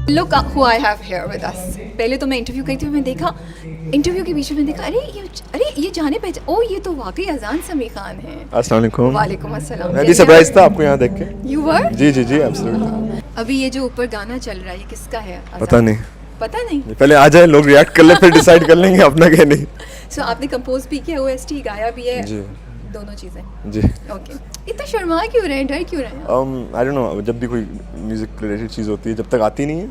Look who I have here with us. पहले तो मैं इंटरव्यू करी थी, मैं देखा इंटरव्यू के बीच में देखा अरे ये जाने पहचान, ओ ये तो वाकई अजान समी खान है। अस्सलाम वालेकुम। वालेकुम अस्सलाम। मैं भी सरप्राइज था आपको यहाँ देख के। You were? जी जी जी एब्सोल्युटली। अभी ये जो ऊपर गाना चल रहा है ये किसका है? पता नहीं। पता नहीं? पहले आ जाए लोग रिएक्ट कर ले फिर डिसाइड कर लेंगे अपना क्या नहीं। So आपने कंपोज भी किया, OST गाया भी है? जी। दोनों चीज़ें? जी। ओके। इतना शर्मा क्यों रहे हैं, डर क्यों रहे हैं? आई डोंट नो, जब भी कोई म्यूजिक रिलेटेड चीज़ होती है जब तक आती नहीं है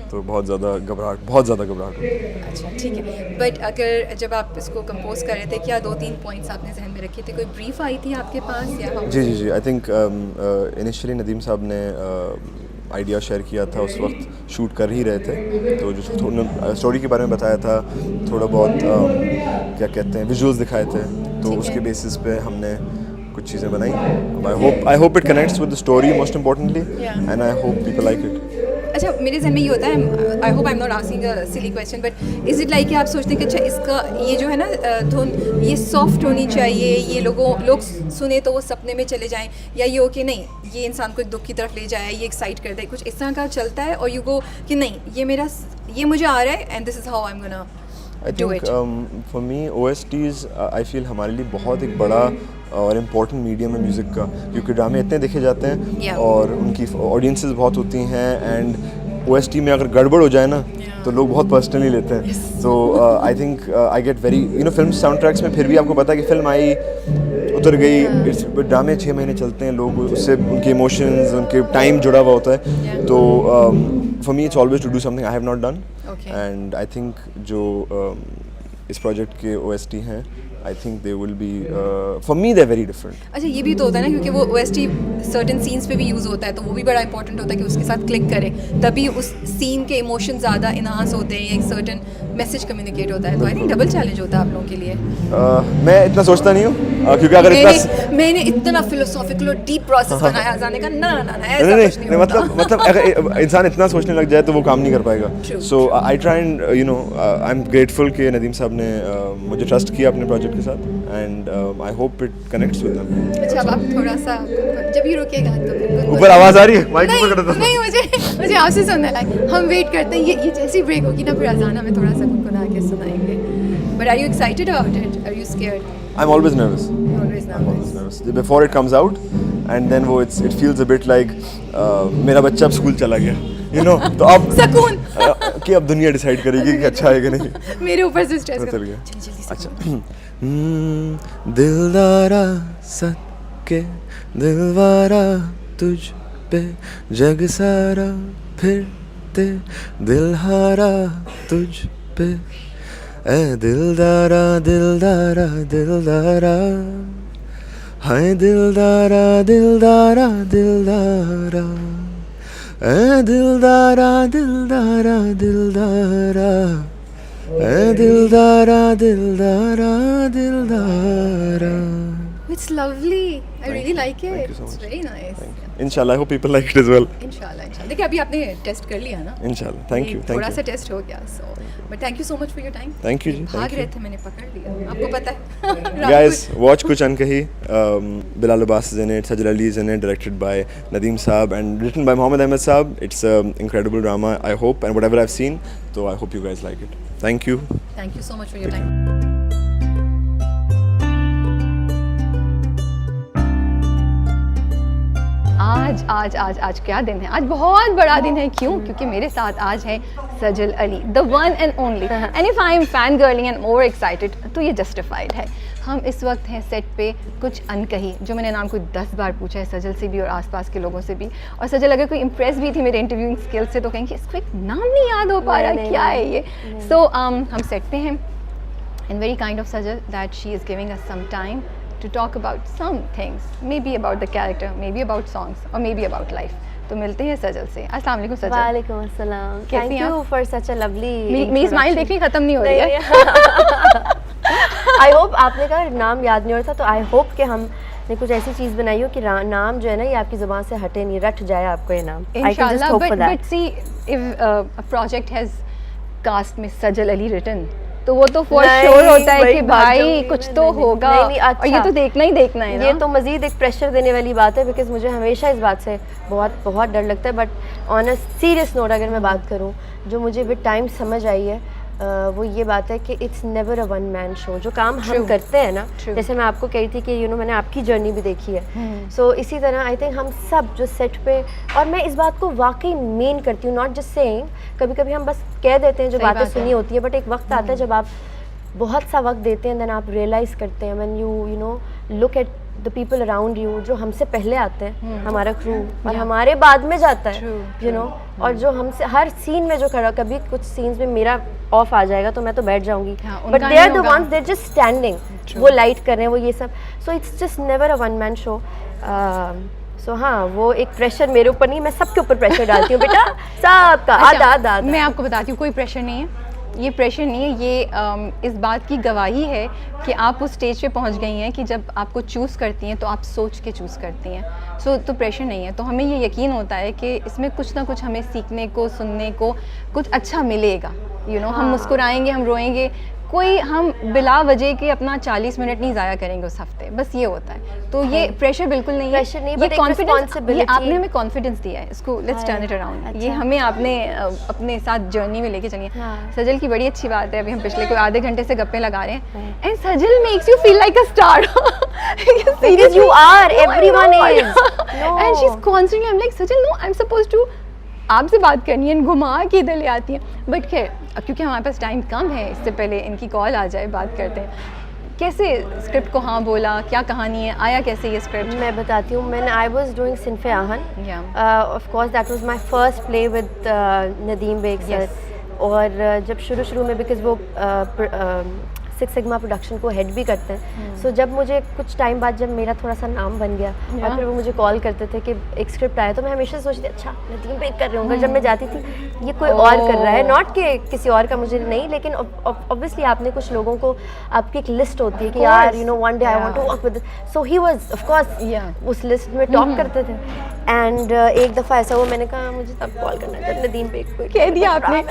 तो बहुत ज़्यादा घबराहट होती है। अच्छा ठीक है, बट अगर जब आप इसको कंपोज कर रहे थे क्या 2-3 पॉइंट्स आपने जहन में रखे थे, कोई ब्रीफ आई थी आपके पास या? जी जी जी, आई थिंक इनिशियली नदीम साहब ने आइडिया शेयर किया था, उस वक्त शूट कर ही रहे थे तो जो स्टोरी के बारे में बताया था, थोड़ा बहुत क्या कहते हैं विजुअल्स दिखाए थे, तो उसके बेसिस पे हमने कुछ चीज़ें बनाई। I hope it connects with the story most importantly and I hope people like it. अच्छा मेरे जहन में ये होता है, I hope I am not asking a silly question, but is it like कि आप सोचते हैं कि अच्छा इसका ये जो है ना धुन ये सॉफ्ट होनी चाहिए, ये लोग सुने तो वो सपने में चले जाएं, या ये हो कि नहीं ये इंसान को एक दुख की तरफ ले जाए, ये एक्साइट कर दे, कुछ इस तरह का चलता है, और यू गो कि नहीं ये मुझे आ रहा है and this is how I am gonna do it? For me OSTs I feel हमारे लिए बहुत एक बड़ा और इम्पोर्टेंट मीडियम है म्यूज़िक का, क्योंकि ड्रामे इतने देखे जाते हैं और उनकी ऑडियंसेस बहुत होती हैं, एंड OST में अगर गड़बड़ हो जाए ना तो लोग बहुत पर्सनली लेते हैं। So I think I get very film soundtracks में फिर भी आपको पता है कि फिल्म आई उतर गई, ड्रामे 6 महीने चलते हैं, लोग उससे उनके इमोशंस उनके टाइम जुड़ा हुआ होता है, तो for me it's always to do something I have not done, and I think जो इस प्रोजेक्ट के OST हैं I think they will be for me they very different. अच्छा ये भी तो होता है ना, क्योंकि वो OST सर्टेन सीन्स पे भी यूज़ होता है, तो वो भी बड़ा इंपॉर्टेंट होता है कि उसके साथ क्लिक करे, तभी उस सीन के इमोशन ज़्यादा इनहांस होते हैं, एक सर्टेन मैसेज कम्युनिकेट होता है, तो आई थिंक डबल चैलेंज होता है आप लोगों के लिए। मैं इतना सोचता नहीं हूँ, क्योंकि अगर मैंने इतना फिलोसॉफिकल और डीप प्रोसेस बनाया जाने का, ना ऐसा कुछ नहीं होता। मतलब अगर इंसान इतना सोचने लग जाए तो वो काम नहीं कर पाएगा। So I try and I am grateful कि नदीम साहब ने मुझे ट्रस्ट किया अपने प्रोजेक्ट के साथ, and I hope it connects with them. अच्छा अब आप थोड़ा सा जब भी रुकेगा तो ऊपर आवाज आ रही है, माइक ऊपर कर दो। नहीं मुझे आपसे सुनना है, हम वेट करते हैं, ये जैसी ब्रेक होगी ना फिर अजाना में थोड़ा सा गुनगुना के सुनाएंगे। But are you excited about it, are you scared? I am always nervous. Before it comes out, and then वो it feels a bit like मेरा बच्चा अब स्कूल चला गया, तो अब सुकून कि अब दुनिया डिसाइड करेगी कि अच्छा है कि नहीं। मेरे ऊपर से स्ट्रेस चल गया। जल्दी अच्छा दिलदारा सदके दिलवारा तुझ पे जग सारा फिरते दिलहारा तुझ पे ए दिलदारा दिलदारा दिलदारा हाय दिलदारा दिलदारा दिलदारा ए दिलदारा दिलदारा दिलदारा ए दिलदारा दिलदारा दिलदारा। It's lovely. I really like it. Thank you so It's much. very nice. Inshallah, I hope people like it as well. Inshallah. देखिए अभी आपने टेस्ट कर लिया ना? Inshallah. Thank you. थोड़ा सा टेस्ट हो गया, so but thank you so much for your time. Thank you जी. भाग रहे थे, मैंने पकड़ लिया, आपको पता है। Guys, watch Kuch Ankahi. Bilal Abbas is in it, Sajal Ali is in it, directed by Nadeem Saab and written by Mohammed Ahmed Saab. It's an incredible drama, I hope, and whatever I've seen, so I hope you guys like it. Thank you. Thank you so much for your time. आज क्या दिन है, आज बहुत बड़ा दिन है। क्यों? क्योंकि मेरे साथ आज है Sajal Ali, the one and only, and if I am fangirling and more excited तो ये जस्टिफाइड है। हम इस वक्त हैं सेट पे कुछ अनकही, जो मैंने नाम को 10 बार पूछा है सजल से भी और आसपास के लोगों से भी, और सजल अगर कोई इम्प्रेस भी थी मेरे इंटरव्यूइंग स्किल से तो कहेंगे इसको एक नाम नहीं याद हो पा रहा, क्या है ये। सो हम सेट पे हैं and very kind of Sajal that she is giving us some time to talk about some things, maybe about the character, maybe about songs, or maybe about life. तो मिलते हैं सजल से। अस्सलाम वालेकुम सजल। वालेकुम अस्सलाम। Thank you for such a lovely मेरी smile देखनी खत्म नहीं हो रही है। I hope आपने कहा नाम याद नहीं हो रहा था, तो I hope कि हमने कुछ ऐसी चीज़ बनाई हो कि नाम जो है ना ये आपकी ज़ुबान से हटे नहीं, रट जाए आपको ये नाम। इंशाल्लाह। But see if a project has cast में सजल अली written, तो वो तो फॉर नहीं, श्योर होता है वही कि बात भाई जो- कुछ नहीं, तो नहीं, होगा, नहीं, नहीं, और ये अच्छा। तो देखना ही देखना है ये ना। तो मज़ीद एक प्रेशर देने वाली बात है, बिकॉज मुझे हमेशा इस बात से बहुत बहुत डर लगता है। But on a serious note अगर मैं बात करूँ, जो मुझे विद टाइम समझ आई है, वो ये बात है कि it's never a one man show. जो काम हम True. करते हैं ना, True. जैसे मैं आपको कही थी कि मैंने आपकी जर्नी भी देखी है, सो इसी तरह आई थिंक हम सब जो सेट पे, और मैं इस बात को वाकई मेन करती हूँ, नॉट जस्ट सेइंग, कभी कभी हम बस कह देते हैं जो सही बातें बात है। सुनी होती है, बट एक वक्त आता है जब आप बहुत सा वक्त देते हैं, देन आप रियलाइज़ करते हैं, when you know look at the people around you, जो हमसे पहले आते हैं, हमारा क्रू, और हमारे बाद में जाता है, True, यू नो, और जो हमसे हर सीन में जो खड़ा, कभी कुछ सीन्स में मेरा ऑफ आ जाएगा तो मैं तो बैठ जाऊंगी, हाँ, बट उनका दे आर नहीं द होगा। Once, they are just standing, वो लाइट कर रहे हैं, वो ये सब, so it's just never a one man show. So हाँ, वो एक प्रेशर मेरे ऊपर नहीं, मैं सबके ऊपर प्रेशर डालती हूँ बेटा, सबका आधा आधा आधा। मैं आपको बताती हूँ, कोई प्रेशर नहीं है, ये प्रेशर नहीं है, ये इस बात की गवाही है कि आप उस स्टेज पे पहुंच गई हैं कि जब आपको चूज़ करती हैं तो आप सोच के चूज़ करती हैं। सो तो प्रेशर नहीं है, तो हमें ये यकीन होता है कि इसमें कुछ ना कुछ हमें सीखने को, सुनने को कुछ अच्छा मिलेगा। यू नो, हम मुस्कुराएंगे, हम रोएंगे, कोई हम बिला वजह के अपना 40 मिनट नहीं ज़ाया करेंगे उस हफ्ते, बस ये होता है। तो ये प्रेशर बिल्कुल नहीं है, Pressure नहीं, ये but एक कॉन्फिडेंस, ये responsibility। आपने हमें कॉन्फिडेंस दिया है, इसको लेट्स टर्न इट अराउंड, ये हमें आपने अपने साथ जर्नी में लेके चलिए। हाँ। सजल की बड़ी अच्छी बात है, अभी हम पिछले कोई आधे घंटे से गप्पे लगा रहे हैं, and Sajal makes you feel like a star. Because you are, everyone is. No. And she's constantly, I'm like, Sajal, no, I'm supposed to आपसे बात करनी है, घुमा के इधर ले आती हैं। बट खैर, अब क्योंकि हमारे पास टाइम कम है, इससे पहले इनकी कॉल आ जाए, बात करते हैं। कैसे स्क्रिप्ट को हाँ बोला, क्या कहानी है, आया कैसे ये स्क्रिप्ट? मैं बताती हूँ, मैंने I was doing Sinf e Aahan, Yeah. Of course that was my first play with Nadeem Baig sir. Yes. और जब शुरू में, बिकॉज वो सिक्स सिग्मा प्रोडक्शन को हेड भी करते हैं, सो जब मुझे कुछ टाइम बाद जब मेरा थोड़ा सा नाम बन गया, और फिर वो मुझे कॉल करते थे कि एक स्क्रिप्ट आया, तो मैं हमेशा सोचती थी अच्छा नदीम बेग कर रहे होंगे। जब मैं जाती थी, ये कोई और कर रहा है, नॉट कि किसी और का मुझे नहीं, लेकिन ऑब्वियसली आपने कुछ लोगों को, आपकी एक लिस्ट होती है कि यार you know one day I want to work with, so he was of course उस लिस्ट में टॉप करते थे। एंड एक दफ़ा ऐसा हुआ, मैंने कहा मुझे तब कॉल करना था नदीम बेग को, कह दिया आपने।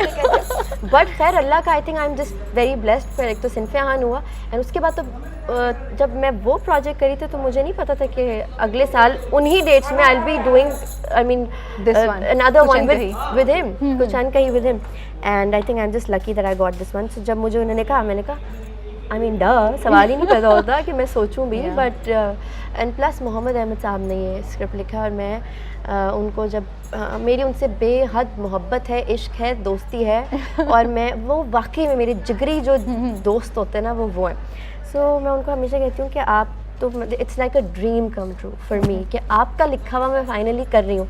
बट खैर अल्लाह का, आई think I am just very blessed. फिर एक तो सिनफेहान हुआ, एंड उसके बाद तो जब मैं वो प्रोजेक्ट करी थी, तो मुझे नहीं पता था कि अगले साल उन्हीं डेट्स में I will be doing, I mean This one. Another कुछ one Ankahi. With him, Kuch Ankahi with him, and I think I am just lucky that I got this one. So जब मुझे उन्होंने कहा, मैंने कहा आई मीन सवाल ही नहीं पैदा होता कि मैं सोचूं भी, but and plus Mohammad Ahmad साहब ने ये स्क्रिप्ट लिखा, और मैं उनको जब मेरी उनसे बेहद मोहब्बत है, इश्क है, दोस्ती है, और मैं वो वाकई में मेरे जिगरी जो दोस्त होते हैं ना, वो हैं। सो मैं उनको हमेशा कहती हूँ कि आप तो, it's like a dream come true for me, कि आपका लिखा हुआ मैं फाइनली कर रही हूँ।